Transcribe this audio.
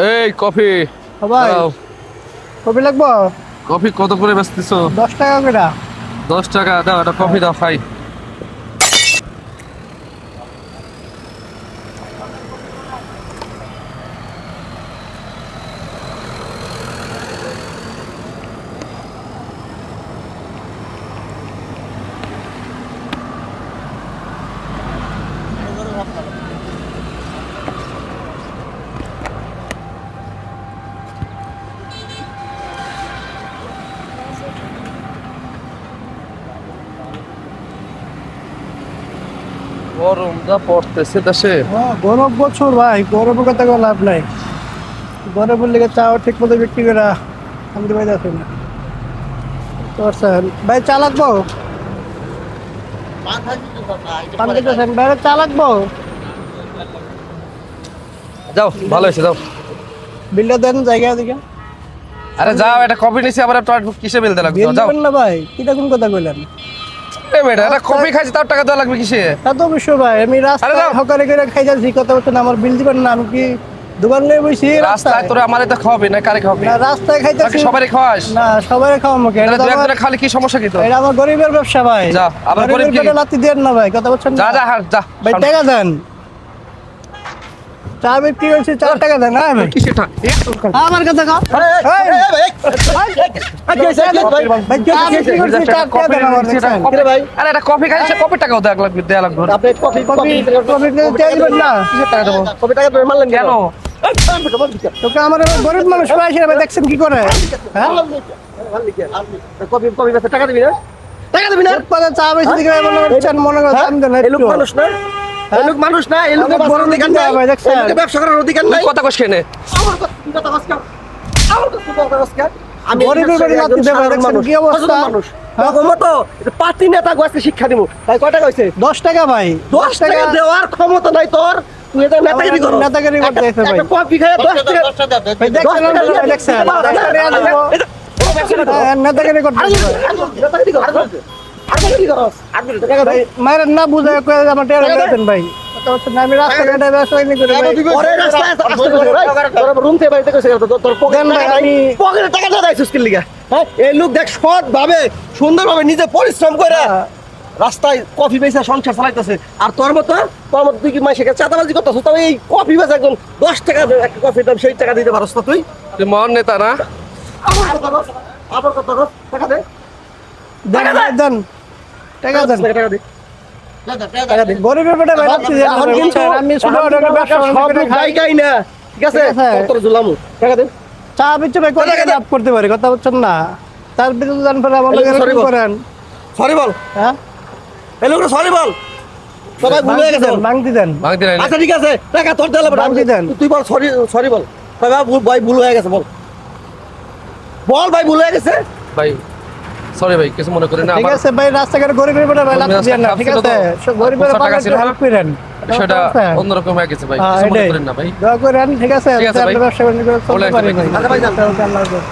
এই কফি ভাই দাও। কফি লাগবো? কফি কত করে বেচতেছো? 10 টাকা করে। 10 টাকা দাও, একটা কফি দাও খাই। গরম যা পড়তেছে দেশে। গরম বছর ভাই, গরমের কথা কোনো লাভ নাই। গরমের লেগে চাও ঠিক মতো বিক্রি করে আমি ভাই যাচ্ছি না। ভাই চা লাগবো? পান খেতেছেন ভাই? চা লাগবো? যাও, ভালো হয়েছে যাও। বিলটা দেন জায়গা দিকে। আরে যাও, একটা কফি নিছি, আবার কিসে বিল দেওয়া লাগবে? বিল যাও দেবেন না ভাই, কিটা কোন কথা কইলেন? এ বেটা, একটা কফি খাইছি তার টাকা দেওয়া লাগবে কিসে? তা তো অবশ্যই ভাই, আমি আরে রাস্তায় যাও। হকারে করে খাই যাচ্ছি, কথা বলছেন আমার বিল দিবেন না? আমি কি দোকান নিয়ে বসি রাস্তায় তোরা আমারে তো খাওয়াবি না, কারে খাওয়াবি? না রাস্তায় খাইতেছি। সবাই খাওয়াস? না সবাই খাওয়াবো কেন? তাহলে দুই একজনে খালি কি সমস্যা কি তো? এটা আমার গরিবের ব্যবসা ভাই। যা, আবার গরিবের গরিব কি? পেটে লাথি দেন না ভাই, কথা বলছেন যা না? যা হাট যা। ভাই টাকা দেন। চা বিক্রি করছি, 4 টাকা দেন। হ্যাঁ ভাই, কিসে টাকা? আমার কথা কও। ভাই চা বিক্রি করছি, 4 টাকা দেন আমার কাছে। ভাই আরে একটা কফি খাইছে, কফি টাকাও দেওয়া লাগবে। আপনি কফি দিবেন না? কিসের টাকা দেবো? কফি টাকা ধরে মারলেন কেন? তোকে আমার গরিব মানুষ পাইছে ভাই, দেখছেন কি করে? হ্যাঁ টাকা দিবি না? টাকা দিবি না? ফুটপাতে চা বেশি দিকে মনে করছেন, মনে করছেন আমি দেন এই লোক মানুষ না, এই লোক মানুষ না, এই লোকের বড় অধিকার লোক নাই, ভাই, দেখছেন? এই লোকের ব্যবসা করার অধিকার তুই নাই। কথা কস কেনে? আমার কথা তুই কথা কস কেন? আমার কথা তুই কথা কস কেন? আমি গরিবের বাড়ি লাথি দেবে, দেখছেন কি অবস্থা? মানুষ তখন মতো পার্টি নেতা গোয়াকে শিক্ষা দিব। তাই কয় টাকা হইছে? 10 টাকা ভাই, 10 টাকা দেওয়ার ক্ষমতা নাই তোর। তুই এটা নেতাগিরি করো। নেতাগিরি করতে আছে ভাই। একটা কফি খায় 10 টাকা। ভাই দেখছেন না, দেখছেন নেতাগিরি করতে আছে ভাই। নেতাগিরি করো। নেতাগিরি করো। ভাই মায়ের না বুঝায় কয়ে আমার টেরা দেন ভাই। কথা হচ্ছে না, আমি রাস্তাঘাটে ব্যবসা করে ভাই। পরে রাস্তায় আসতে কইছে ভাই। তোর রুম থেকে বাড়িতে কইছে তোর পকেটে দেন ভাই, টাকা নাই। আমি- পকেটে টাকা না দাইছিস কি লিগা? হ্যাঁ এই লোক দেখ সৎ ভাবে সুন্দরভাবে নিজে পরিশ্রম করে রাস্তায় কফি বেচে সংসার চালাইতেছে। আর তোর মতো তুই কি মাইসে চাঁদাবাজি করতেছ? তবে এই কফি বেচে একদম 10 টাকা একটা কফির দাম, সেই টাকা দিতে পারছ না তুই? তুই মহান নেতা না? আবার কথা বল, আবার কথা বল, টাকা দে। দেন ভাই, দেন টাকা দেন। টাকা দে। টাকা দিন। গরিবের পেটে ভাই লাথি দেন না এখন ভাই, কিন্তু বুঝছেন? আমি ছোট এখন কিন্তু ব্যবসা সব করে লোক খাই। জায়গায় না, ঠিক আছে? ঠিক আছে। তোর জুলামু টাকা দে। চা বিচ্ছে ভাই কত টাকা লাভ করতে পারে, কথা বলছেন না? তার বিরুদ্ধে জান পরে আমার এই লোকের sorry এরকম বল। করেন। সরি বল, হ্যাঁ এই লোকটা সরি বল। সবাই ভুলে ভাঙতি গেছে। দেন, ভাঙতি দেন। ভাঙতি নাই না? আচ্ছা ঠিক আছে, টাকা তোর দিলে বাকি দেন। তুই বল সরি, সরি বল। ভাই ভুল হয়ে গেছে বল, বল ভাই ভুল হয়ে গেছে। ভাই সরি ভাই, কিছু মনে করি না। ঠিক আমার আছে ভাই, রাস্তাঘাটে গরিবের পেটে ভাই লাথি দেন না, ঠিক ছিল তো, আছে? সব গরিবের টাকা পাশে ছিল। হেল্প করেন। বিষয়টা অন্যরকম হয়ে গেছে ভাই, হ্যাঁ, কিছু মনে এটাই। করেন না ভাই। দোয়া করেন, ঠিক আছে? ঠিক আছে ভাই। ব্যবসা করে বলে চলতে আসছি পারি ভাই। ভাই। আচ্ছা ভাই, যান। আল্লাহ হাফেজ।